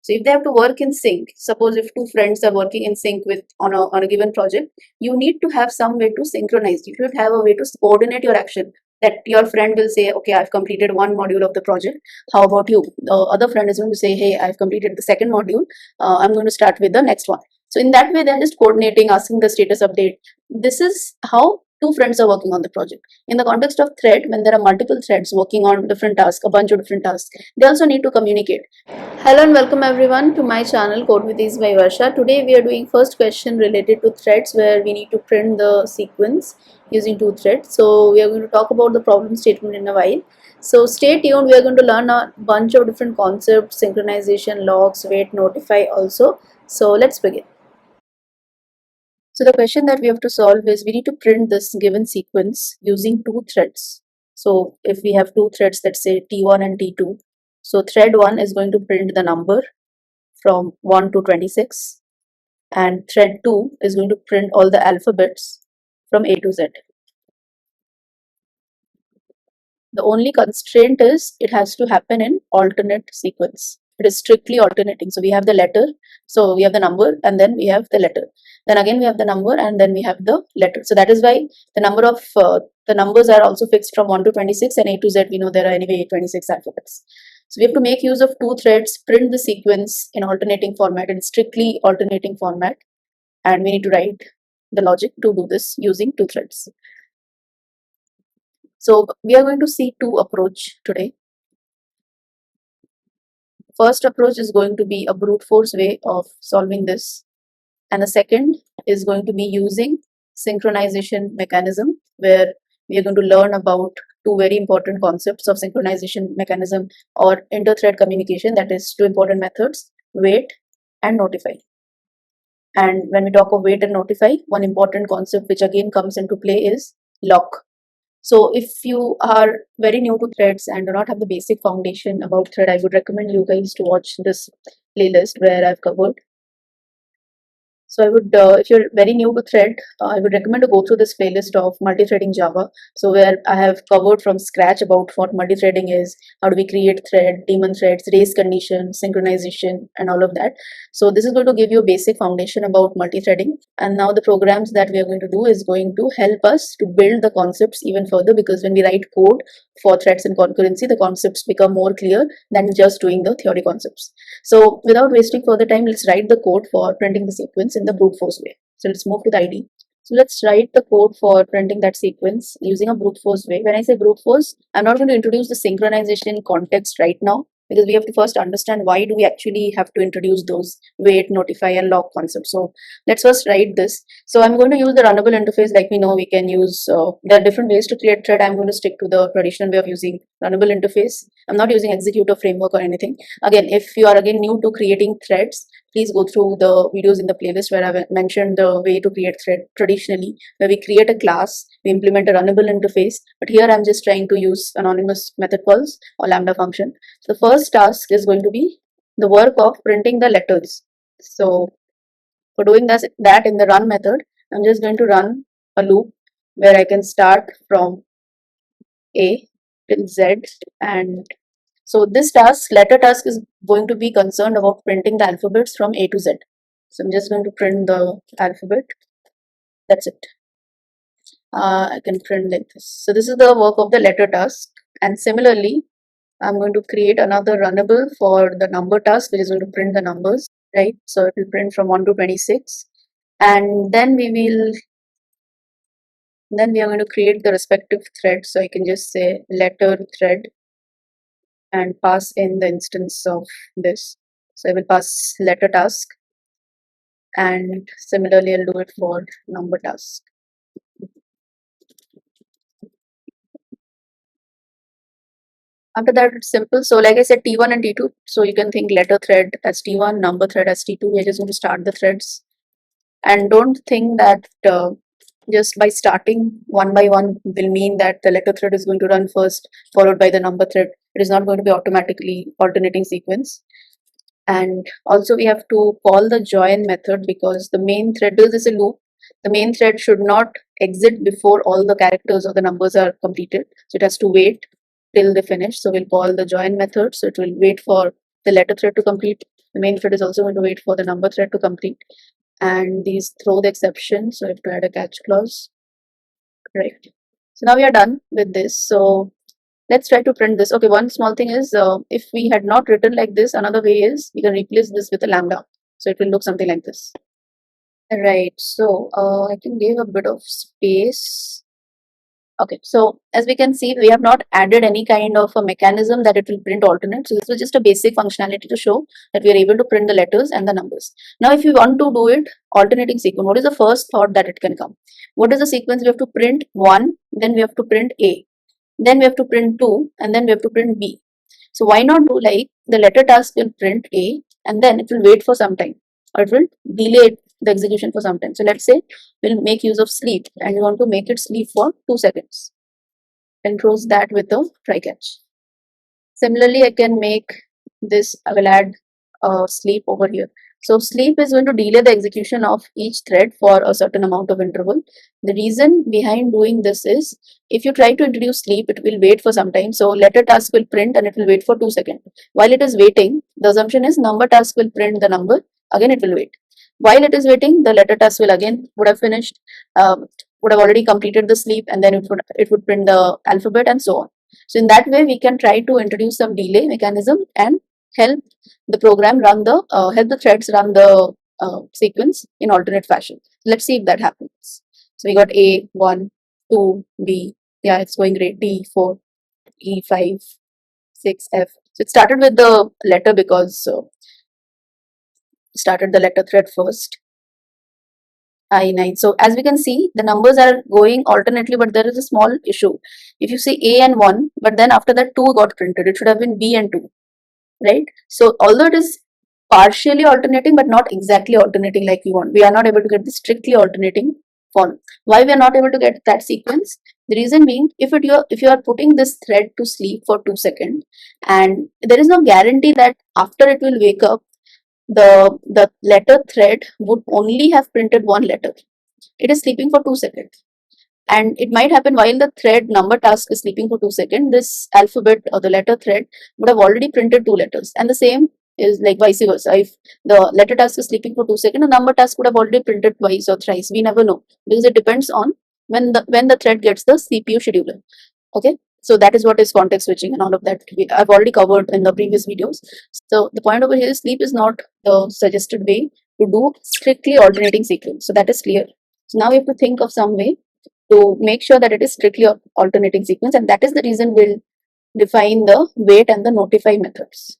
So if they have to work in sync, suppose if two friends are working in sync with on a given project, you need to have some way to synchronize. You should have a way to coordinate your action. That your friend will say, okay, I've completed one module of the project. How about you? The other friend is going to say, hey, I've completed the second module. I'm going to start with the next one. So in that way, they're just coordinating, asking the status update. This is how two friends are working on the project. In the context of thread, when there are multiple threads working on different tasks, a bunch of different tasks, they also need to communicate. Hello and welcome everyone to my channel Code with Ease by Varsha. Today we are doing first question related to threads where we need to print the sequence using two threads. So we are going to talk about the problem statement in a while. So stay tuned, we are going to learn a bunch of different concepts, synchronization, logs, wait, notify also. So let's begin. So the question that we have to solve is we need to print this given sequence using two threads. So if we have two threads, let's say T1 and T2. So thread 1 is going to print the number from 1 to 26, and thread 2 is going to print all the alphabets from A to Z. The only constraint is it has to happen in alternate sequence. It is strictly alternating. So we have the letter, so we have the number, and then we have the letter. Then again we have the number, and then we have the letter. So that is why the number of the numbers are also fixed from 1 to 26, and A to Z we know there are anyway 26 alphabets. So we have to make use of two threads, print the sequence in alternating format, in strictly alternating format, and we need to write the logic to do this using two threads. So we are going to see two approach today. First approach is going to be a brute force way of solving this, and the second is going to be using synchronization mechanism, where we are going to learn about two very important concepts of synchronization mechanism or inter-thread communication, that is two important methods, wait and notify. And when we talk of wait and notify, one important concept which again comes into play is lock. So if you are very new to threads and do not have the basic foundation about thread, I would recommend you guys to watch this playlist where I've covered. So I would, if you're very new to thread, I would recommend to go through this playlist of multi-threading Java. So where I have covered from scratch about what multi-threading is, how do we create thread, daemon threads, race condition, synchronization, and all of that. So this is going to give you a basic foundation about multi-threading. And now the programs that we are going to do is going to help us to build the concepts even further, because when we write code for threads and concurrency, the concepts become more clear than just doing the theory concepts. So without wasting further time, let's write the code for printing the sequence in the brute force way. So let's move to the IDE. So let's write the code for printing that sequence using a brute force way. When I say brute force, I'm not going to introduce the synchronization context right now, because we have to first understand why do we actually have to introduce those wait, notify, and lock concepts. So let's first write this. So I'm going to use the runnable interface. Like we know, we can use, there are different ways to create thread. I'm going to stick to the traditional way of using runnable interface. I'm not using executor framework or anything. Again, if you are again new to creating threads, please go through the videos in the playlist where I've mentioned the way to create thread traditionally, where we create a class, we implement a runnable interface. But here I'm just trying to use anonymous method calls or lambda function. So the first task is going to be the work of printing the letters. So for doing that in the run method, I'm just going to run a loop where I can start from A till Z, and so this task, letter task, is going to be concerned about printing the alphabets from A to Z. So I'm just going to print the alphabet. That's it. I can print like this. So this is the work of the letter task. And similarly, I'm going to create another runnable for the number task, which is going to print the numbers, right? So it will print from 1 to 26. And then we are going to create the respective thread. So I can just say letter thread and pass in the instance of this. So I will pass letter task, and similarly I'll do it for number task. After that, it's simple. So like I said, T1 and T2. So you can think letter thread as T1, number thread as T2. We're just going to start the threads. And don't think that just by starting one by one will mean that the letter thread is going to run first, followed by the number thread. It is not going to be automatically alternating sequence. And also we have to call the join method, because the main thread is a loop. The main thread should not exit before all the characters or the numbers are completed. So it has to wait till they finish. So we'll call the join method. So it will wait for the letter thread to complete. The main thread is also going to wait for the number thread to complete. And these throw the exception, so I have to add a catch clause. Right. So now we are done with this. So let's try to print this. Okay, one small thing is if we had not written like this, another way is we can replace this with a lambda. So it will look something like this. Right. So I can give a bit of space. Okay, so as we can see, we have not added any kind of a mechanism that it will print alternate. So this was just a basic functionality to show that we are able to print the letters and the numbers. Now, if you want to do it alternating sequence, what is the first thought that it can come? What is the sequence? We have to print 1, then we have to print A, then we have to print 2, and then we have to print B. So why not do like the letter task will print A and then it will wait for some time, or it will delay the execution for some time. So let's say we'll make use of sleep and we want to make it sleep for 2 seconds. Controls that with the try catch. Similarly, I can make this, I will add sleep over here. So sleep is going to delay the execution of each thread for a certain amount of interval. The reason behind doing this is if you try to introduce sleep, it will wait for some time. So letter task will print and it will wait for 2 seconds. While it is waiting, the assumption is number task will print the number, again it will wait. While it is waiting, the letter task will again would have finished, would have already completed the sleep, and then it would print the alphabet and so on. So in that way, we can try to introduce some delay mechanism and help the program run the help the threads run the sequence in alternate fashion. Let's see if that happens. So we got A1, 2, B. Yeah, it's going great. D4, E5, 6, F. So it started with the letter because started the letter thread first. I9. So as we can see, the numbers are going alternately, but there is a small issue. If you see A and 1, but then after that 2 got printed, it should have been B and 2, right? So although it is partially alternating, but not exactly alternating like we want, we are not able to get the strictly alternating form. Why we are not able to get that sequence? The reason being, if you are putting this thread to sleep for 2 seconds, and there is no guarantee that after it will wake up, the letter thread would only have printed one letter. It is sleeping for 2 seconds. And it might happen while the thread number task is sleeping for 2 seconds, this alphabet or the letter thread would have already printed 2 letters. And the same is like vice versa. If the letter task is sleeping for 2 seconds, the number task would have already printed twice or thrice. We never know because it depends on when the thread gets the CPU scheduler. Okay. So that is what is context switching and all of that I've already covered in the previous videos. So the point over here is sleep is not the suggested way to do strictly alternating sequence. So that is clear. So now we have to think of some way to make sure that it is strictly alternating sequence, and that is the reason we'll define the wait and the notify methods.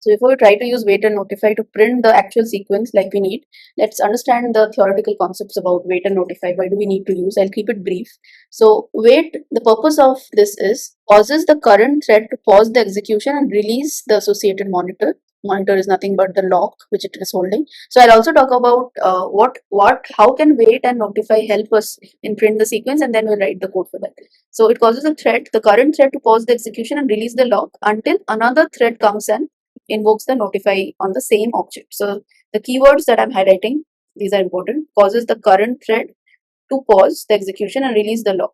So before we try to use wait and notify to print the actual sequence like we need, let's understand the theoretical concepts about wait and notify. Why do we need to use? I'll keep it brief. So wait, the purpose of this is causes the current thread to pause the execution and release the associated monitor. Monitor is nothing but the lock which it is holding. So I'll also talk about how can wait and notify help us in print the sequence, and then we'll write the code for that. So it causes the current thread to pause the execution and release the lock until another thread comes and invokes the notify on the same object. So the keywords that I'm highlighting, these are important. Causes the current thread to pause the execution and release the lock.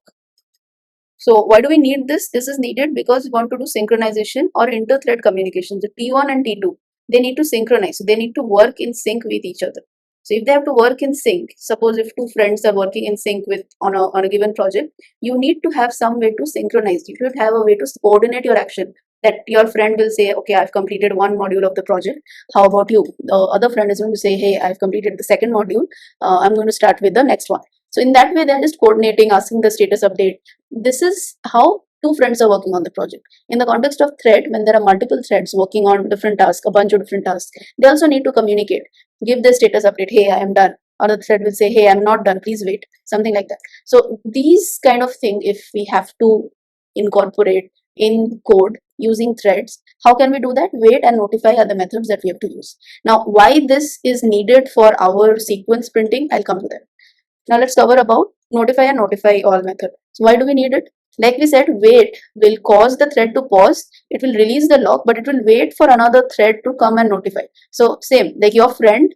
So why do we need this? This is needed because we want to do synchronization or inter-thread communication. The T1 and T2, they need to synchronize. So they need to work in sync with each other. So if they have to work in sync, suppose if two friends are working in sync with on a given project, you need to have some way to synchronize. You should have a way to coordinate your action. That your friend will say, okay, I've completed one module of the project. How about you? The other friend is going to say, hey, I've completed the second module. I'm going to start with the next one. So in that way, they're just coordinating, asking the status update. This is how two friends are working on the project. In the context of thread, when there are multiple threads working on different tasks, a bunch of different tasks, they also need to communicate, give the status update. Hey, I am done. Other thread will say, hey, I'm not done. Please wait. Something like that. So these kind of thing, if we have to incorporate in code using threads, how can we do that? Wait and notify are the methods that we have to use. Now, why this is needed for our sequence printing, I'll come to that. Now let's cover about notify and notify all method. So why do we need it? Like we said, wait will cause the thread to pause. It will release the lock, but it will wait for another thread to come and notify. So same, like your friend,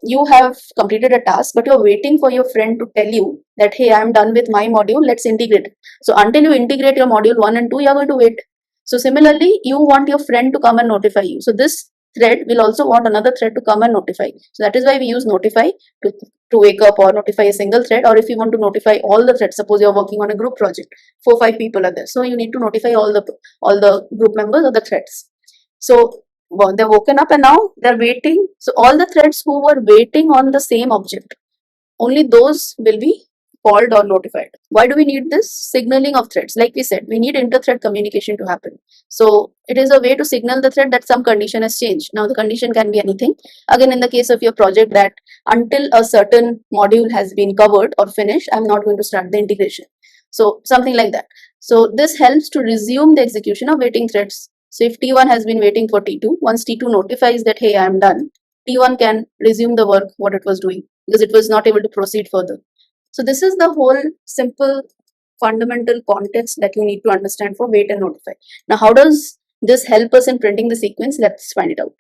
you have completed a task, but you're waiting for your friend to tell you that, hey, I'm done with my module, let's integrate it. So until you integrate your module 1 and 2, you're going to wait. So similarly, you want your friend to come and notify you. So this thread will also want another thread to come and notify. So that is why we use notify to wake up or notify a single thread. Or if you want to notify all the threads, suppose you're working on a group project, 4-5 people are there. So you need to notify all the group members of the threads. So they're woken up and now they're waiting. So all the threads who were waiting on the same object, only those will be called or notified. Why do we need this signaling of threads? Like we said, we need inter-thread communication to happen. So it is a way to signal the thread that some condition has changed. Now the condition can be anything. Again, in the case of your project, that until a certain module has been covered or finished, I'm not going to start the integration. So something like that. So this helps to resume the execution of waiting threads. So if T1 has been waiting for T2, once T2 notifies that, hey, I'm done, T1 can resume the work, what it was doing, because it was not able to proceed further. So this is the whole simple fundamental context that you need to understand for wait and notify. Now, how does this help us in printing the sequence? Let's find it out.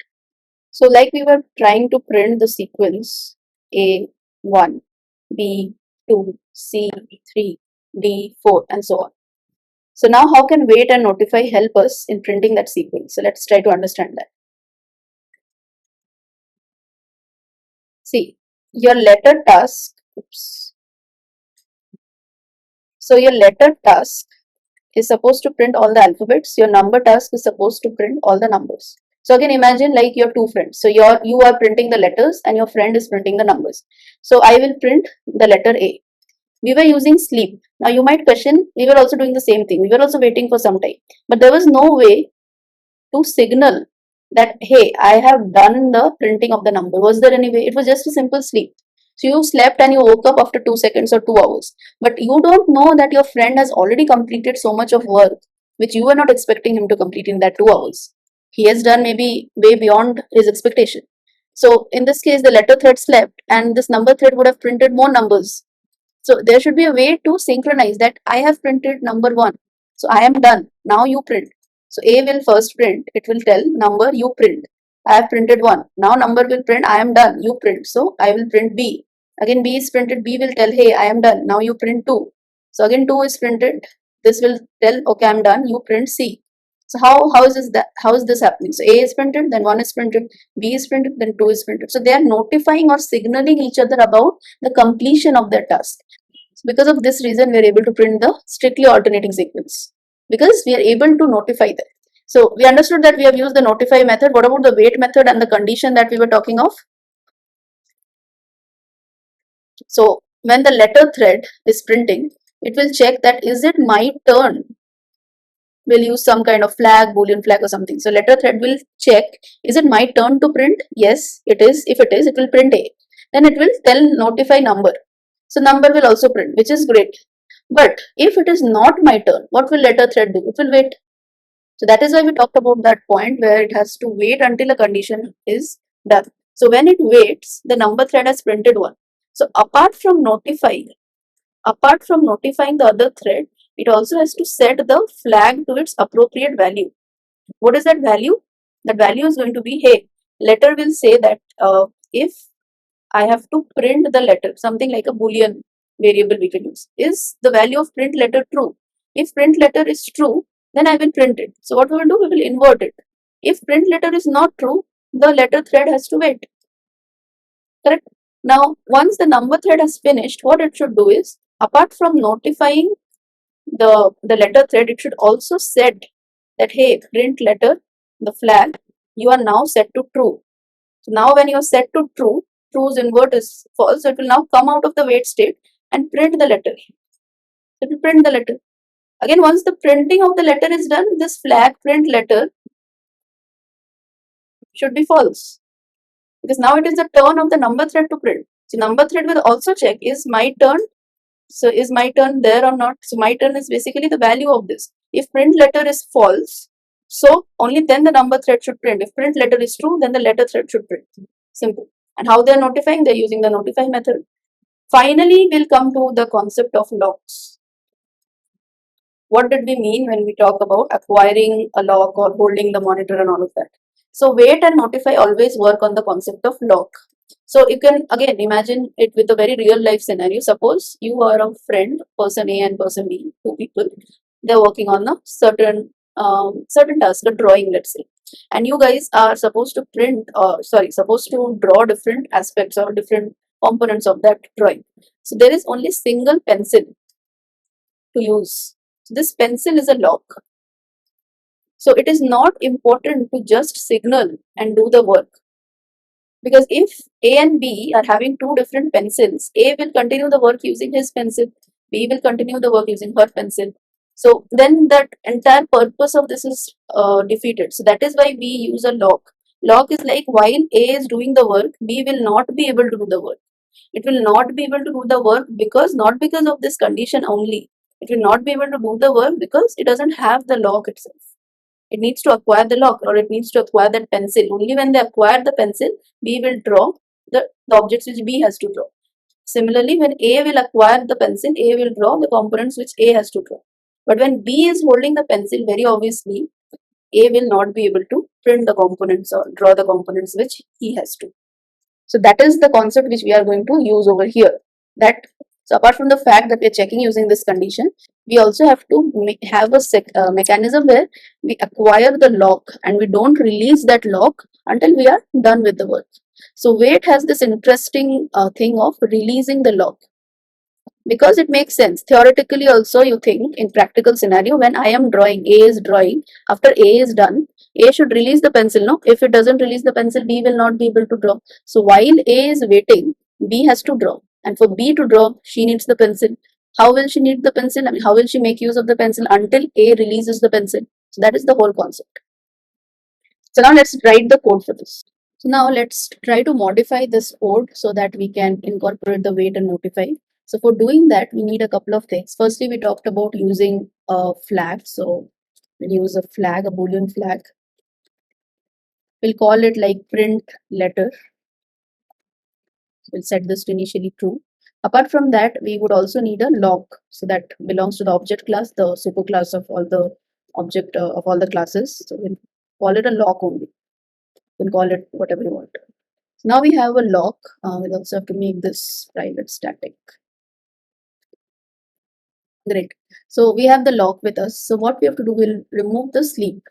So like we were trying to print the sequence A1, B2, C3, D4 and so on. So now how can wait and notify help us in printing that sequence? So let's try to understand that. See, your letter task, so your letter task is supposed to print all the alphabets. Your number task is supposed to print all the numbers. So again, imagine like your two friends. So you are printing the letters and your friend is printing the numbers. So I will print the letter A. We were using sleep. Now you might question, we were also doing the same thing. We were also waiting for some time. But there was no way to signal that, hey, I have done the printing of the number. Was there any way? It was just a simple sleep. So you slept and you woke up after 2 seconds or 2 hours. But you don't know that your friend has already completed so much of work which you were not expecting him to complete in that 2 hours. He has done maybe way beyond his expectation. So in this case, the letter thread slept and this number thread would have printed more numbers. So there should be a way to synchronize that I have printed number 1. So I am done. Now you print. So A will first print. It will tell number you print. I have printed 1. Now number will print. I am done. You print. So I will print B. Again B is printed. B will tell, hey, I am done. Now you print 2. So again 2 is printed. This will tell, okay, I'm done. You print C. So how is this happening? So A is printed, then 1 is printed, B is printed, then 2 is printed. So they are notifying or signaling each other about the completion of their task. So because of this reason, we are able to print the strictly alternating sequence because we are able to notify them. So we understood that we have used the notify method. What about the wait method and the condition that we were talking of? So when the letter thread is printing, it will check that is it my turn. We'll use some kind of flag, boolean flag or something. So letter thread will check, is it my turn to print? Yes, it is. If it is, it will print A. Then it will tell notify number. So number will also print, which is great. But if it is not my turn, what will letter thread do? It will wait. So that is why we talked about that point where it has to wait until a condition is done. So when it waits, the number thread has printed 1. So apart from notifying the other thread, it also has to set the flag to its appropriate value. What is that value? That value is going to be, hey, letter will say that if I have to print the letter, something like a boolean variable we can use, is the value of print letter true? If print letter is true, then I will print it. So what we will do, we will invert it. If print letter is not true, the letter thread has to wait. Correct? Now, once the number thread has finished, what it should do is, apart from notifying the letter thread, it should also set that, hey, print letter, the flag, you are now set to true. So now when you are set to true, true's invert is false. So it will now come out of the wait state and print the letter. It will print the letter. Again, once the printing of the letter is done, this flag print letter should be false. Because now it is the turn of the number thread to print. So number thread will also check, is my turn? So is my turn there or not? So my turn is basically the value of this. If print letter is false, so only then the number thread should print. If print letter is true, then the letter thread should print. Simple. And how they are notifying? They are using the notify method. Finally, we'll come to the concept of locks. What did we mean when we talk about acquiring a lock or holding the monitor and all of that? So wait and notify always work on the concept of lock. So you can again imagine it with a very real life scenario. Suppose you are a friend, person A and person B, 2 people. They're working on a certain certain task, a drawing, let's say, and you guys are supposed to print, or sorry, supposed to draw different aspects or different components of that drawing. So there is only single pencil to use. So this pencil is a lock. So it is not important to just signal and do the work, because if A and B are having two different pencils, A will continue the work using his pencil, B will continue the work using her pencil. So then that entire purpose of this is defeated. So that is why we use a lock. Lock is like while A is doing the work, B will not be able to do the work. It will not be able to do the work because, not because of this condition only. It will not be able to do the work because it doesn't have the lock itself. It needs to acquire the lock, or it needs to acquire that pencil. Only when they acquire the pencil, B will draw the objects which B has to draw. Similarly, when A will acquire the pencil, A will draw the components which A has to draw. But when B is holding the pencil, very obviously, A will not be able to print the components or draw the components which he has to. So that is the concept which we are going to use over here. That, so apart from the fact that we are checking using this condition, we also have to have a mechanism where we acquire the lock and we don't release that lock until we are done with the work. So wait has this interesting thing of releasing the lock, because it makes sense theoretically. Also, you think in practical scenario, when I am drawing, A is drawing, after A is done, A should release the pencil. No, if it doesn't release the pencil, B will not be able to draw. So while A is waiting, B has to draw, and for B to draw, she needs the pencil. How will she need the pencil? I mean, how will she make use of the pencil until A releases the pencil? So that is the whole concept. So now let's write the code for this. So now let's try to modify this code so that we can incorporate the wait and notify. So for doing that, we need a couple of things. Firstly, we talked about using a flag. So we'll use a flag, a Boolean flag. We'll call it like print letter. We'll set this to initially true. Apart from that, we would also need a lock. So that belongs to the object class, the superclass of all the object of all the classes. So we'll call it a lock only. You can call it whatever you want. So now we have a lock. We'll also have to make this private static. Great. So we have the lock with us. So what we have to do, we'll remove the sleep.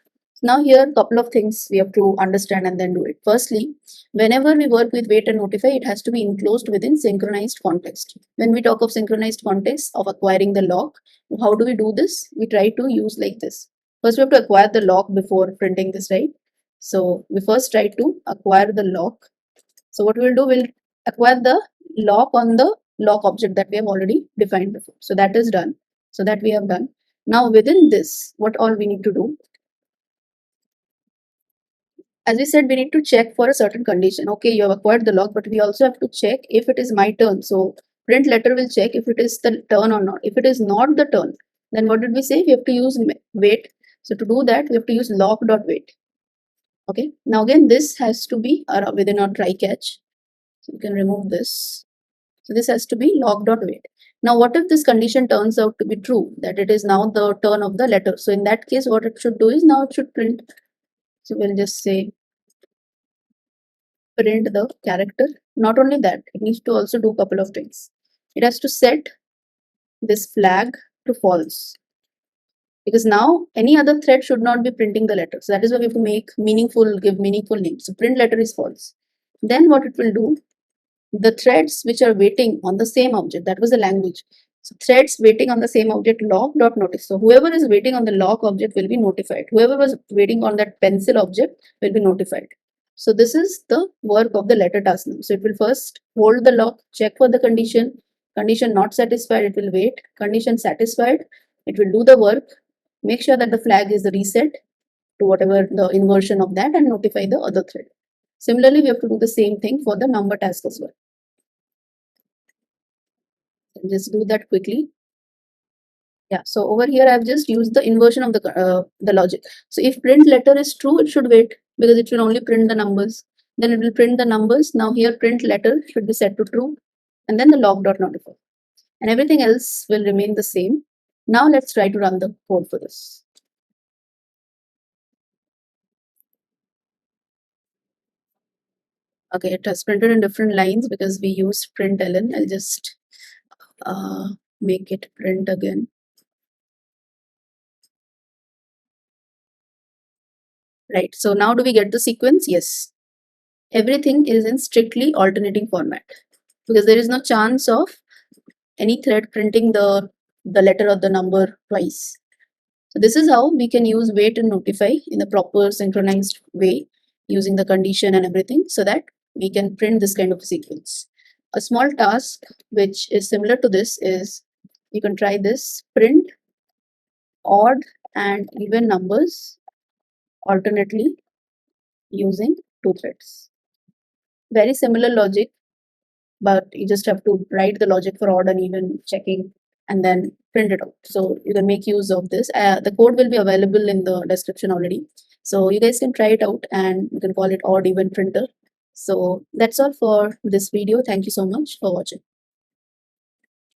Now here, a couple of things we have to understand and then do it. Firstly, whenever we work with wait and notify, it has to be enclosed within synchronized context. When we talk of synchronized context of acquiring the lock, how do we do this? We try to use like this. First, we have to acquire the lock before printing this, right? So we first try to acquire the lock. So what we'll do, we'll acquire the lock on the lock object that we have already defined before. So that is done. So that we have done. Now within this, what all we need to do? As we said, we need to check for a certain condition. Okay, you have acquired the lock, but we also have to check if it is my turn. So print letter will check if it is the turn or not. If it is not the turn, then what did we say? We have to use wait. So to do that, we have to use lock.wait. Okay, now again, this has to be within our try catch. So we can remove this. So this has to be lock.wait. Now, what if this condition turns out to be true, that it is now the turn of the letter? So in that case, what it should do is, now it should print. So we'll just say print the character. Not only that, it needs to also do a couple of things. It has to set this flag to false, because now any other thread should not be printing the letter. So that is why we have to give meaningful names. So print letter is false. Then what it will do, the threads which are waiting on the same object, that was the language. So threads waiting on the same object, lock.notice. So whoever is waiting on the lock object will be notified. Whoever was waiting on that pencil object will be notified. So this is the work of the letter task now. So it will first hold the lock, check for the condition. Condition not satisfied, it will wait. Condition satisfied, it will do the work. Make sure that the flag is reset to whatever the inversion of that, and notify the other thread. Similarly, we have to do the same thing for the number task as well. Just do that quickly. Yeah, so over here I've just used the inversion of the logic. So if print letter is true, it should wait, because it will only print the numbers. Then it will print the numbers. Now here print letter should be set to true, and then the log.notify, and everything else will remain the same. Now let's try to run the code for this. Okay, it has printed in different lines because we use println. I'll just make it print again. right? So now do we get the sequence? Yes. Everything is in strictly alternating format because there is no chance of any thread printing the letter or the number twice. So this is how we can use wait and notify in a proper synchronized way using the condition and everything so that we can print this kind of sequence. A small task which is similar to this is you can try this: print odd and even numbers alternately using two threads. Very similar logic, but you just have to write the logic for odd and even checking and then print it out. So you can make use of this. The code will be available in the description already. So you guys can try it out and you can call it odd even printer. So that's all for this video. Thank you so much for watching.